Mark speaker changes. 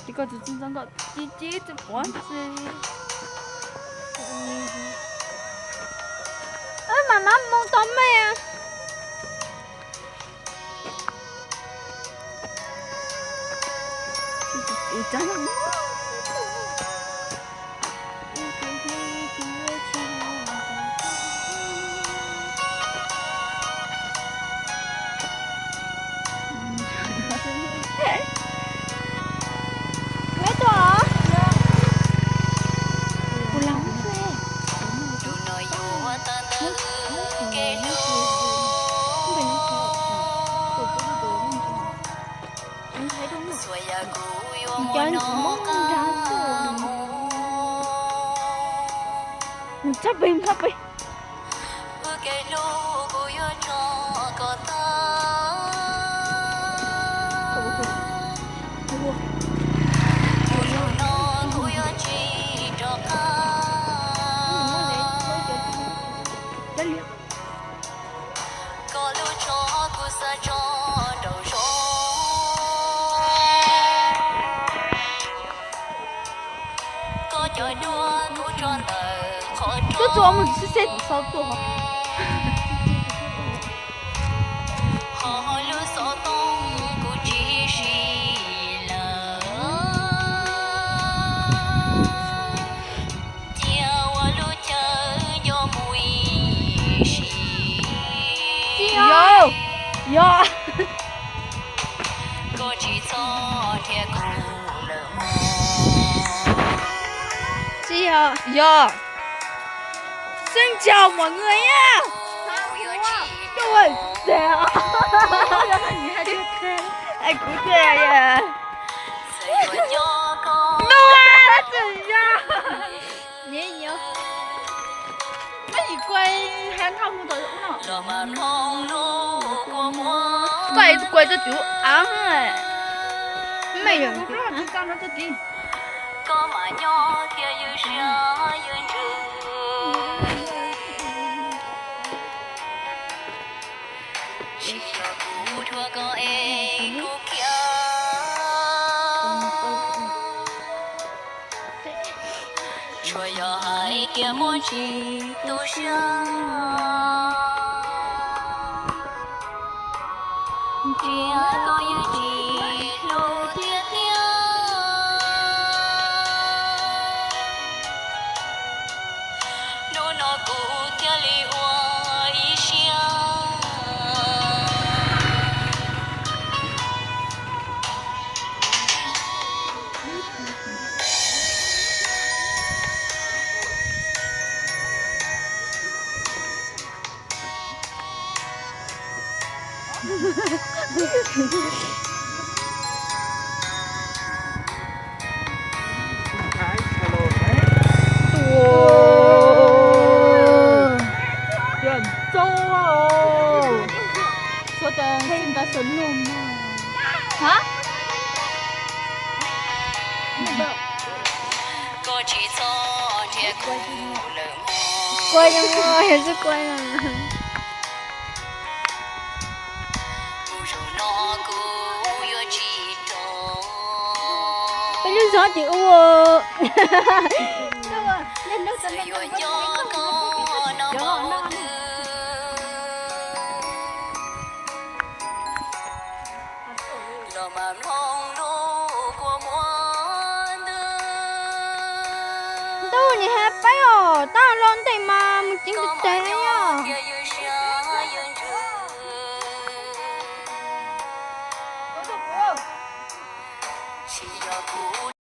Speaker 1: 这个就真正个姐姐的关系。哎，妈妈冇到咩啊？你真係。Sắp bìm. Tôi cho một chiếc xe sau tổ hả? Yo. Chị à? Yo. Xin chào mọi người nha. Rồi, dẻo. Anh cũng dẻo à. Noa, chị ra. Nhé nhớ. Cái gì quay hàng không một thời nó. Quay cho chú ăn rồi. Mày đừng có chỉ con nó cho chị. Có mà nhỏ kia như sữa như rừng. Chỉ cho cụ thua có em cụ kia. Cho yo hai kia mỗi chỉ tu sửa. Chia có như chỉ lô thiết thiết. Nô nó cụ thiết li hoa ý xia. Tiền châu à. Số tiền xin ta sớm luôn. Hả? Quay nhưng mà hiện sẽ quay là bây giờ gió chị ua. Lên nước tận gió non. Tôi nhỉ hết bấy rồi, tao lon tay mà mình chính thực tế nhá. Chỉ cho